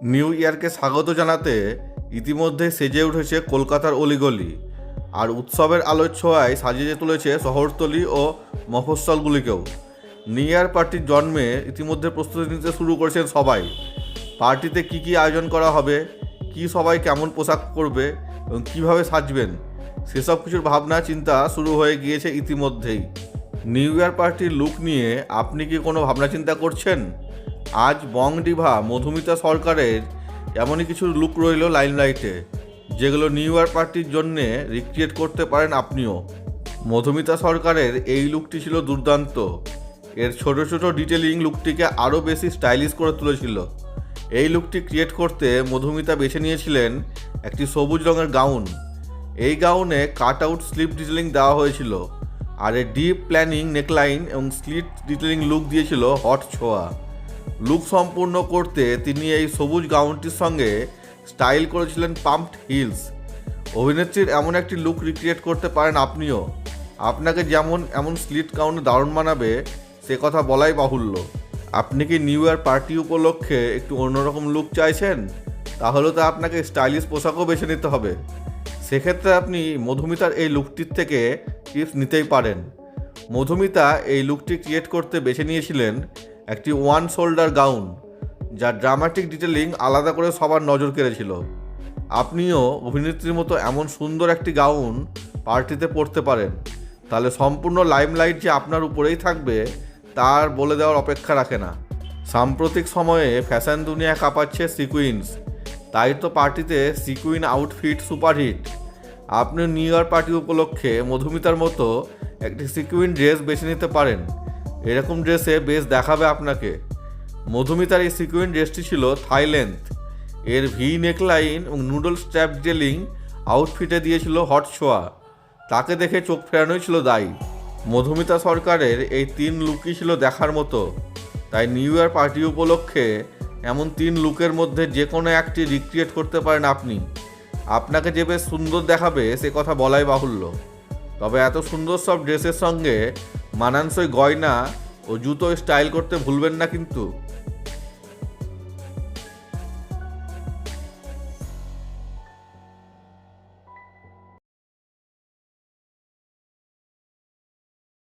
New ইয়ারকে স্বাগত জানাতে ইতিমধ্যে সেজে উঠেছে কলকাতার অলিগলি, আর উৎসবের আলোর ছোঁয়ায় সাজিয়ে তুলেছে শহরতলি ও মফস্বলগুলিকেও। নিউ ইয়ার পার্টির জন্মে ইতিমধ্যে প্রস্তুতি নিতে শুরু করেছেন সবাই। পার্টিতে কি কি আয়োজন করা হবে, কি সবাই কেমন পোশাক পরবে এবং কীভাবে সাজবেন, সেসব কিছুর ভাবনা চিন্তা শুরু হয়ে গিয়েছে ইতিমধ্যেই। নিউ ইয়ার পার্টির লুক নিয়ে আপনি কি কোনো ভাবনা চিন্তা করছেন? আজ বং ডিভা মধুমিতা সরকারের এমনই কিছু লুক রইল লাইমলাইটে, যেগুলো নিউ ইয়ার পার্টির জন্যে রিক্রিয়েট করতে পারেন আপনিও। মধুমিতা সরকারের এই লুকটি ছিল দুর্দান্ত। এর ছোট ছোট ডিটেলিং লুকটিকে আরও বেশি স্টাইলিশ করে তুলেছিল। এই লুকটি ক্রিয়েট করতে মধুমিতা বেছে নিয়েছিলেন একটি সবুজ রঙের গাউন। এই গাউনে কাট আউট স্লিভ ডিটেলিং দেওয়া হয়েছিল, আর এর ডিপ প্ল্যানিং নেকলাইন এবং স্লিট ডিটেলিং লুক দিয়েছিল হট ছোঁয়া। লুক সম্পূর্ণ করতে তিনি এই সবুজ গাউনটির সঙ্গে স্টাইল করেছিলেন পাম্পড হিলস। অভিনেত্রীর এমন একটি লুক রিক্রিয়েট করতে পারেন আপনিও। আপনাকে যেমন এমন স্লিট গাউনে দারুণ মানাবে সে কথা বলাই বাহুল্য। আপনি কি নিউ ইয়ার পার্টি উপলক্ষে একটু অন্যরকম লুক চাইছেন? তাহলে তো আপনাকে স্টাইলিশ পোশাকও বেছে নিতে হবে। সেক্ষেত্রে আপনি মধুমিতার এই লুকটির থেকে টিপস নিতেই পারেন। মধুমিতা এই লুকটি ক্রিয়েট করতে বেছে নিয়েছিলেন একটি ওয়ান শোল্ডার গাউন, যার ড্রামাটিক ডিটেলিং আলাদা করে সবার নজর কেড়েছিল। আপনিও অভিনেত্রীর মতো এমন সুন্দর একটি গাউন পার্টিতে পরতে পারেন, তাহলে সম্পূর্ণ লাইমলাইট যে আপনার উপরেই থাকবে তার বলে দেওয়ার অপেক্ষা রাখে না। সাম্প্রতিক সময়ে ফ্যাশন দুনিয়া কাঁপাচ্ছে সিকুইন্স, তাই তো পার্টিতে সিকুইন আউটফিট সুপারহিট। আপনি নিউ ইয়ার পার্টি উপলক্ষে মধুমিতার মতো একটি সিকুইন ড্রেস বেছে নিতে পারেন। এরকম ড্রেসে বেশ দেখাবে আপনাকে। মধুমিতার এই সিকুইন ড্রেসটি ছিল থাই লেন্থ। এর ভি নেকলাইন এবং নুডল স্ট্র্যাপ ডিটেলিং আউটফিটে দিয়েছিল হট ছোঁয়া। তাকে দেখে চোখ ফেরানোই ছিল দায়ী। মধুমিতা সরকারের এই 3 লুকই ছিল দেখার মতো। তাই নিউ ইয়ার পার্টি উপলক্ষে এমন 3 লুকের মধ্যে যে কোনো একটি রিক্রিয়েট করতে পারেন আপনি। আপনাকে যে বেশ সুন্দর দেখাবে সে কথা বলাই বাহুল্য। তবে এত সুন্দর সব ড্রেসের সঙ্গে মানানসই গয়না ও জুতো স্টাইল করতে ভুলবেন না কিন্তু।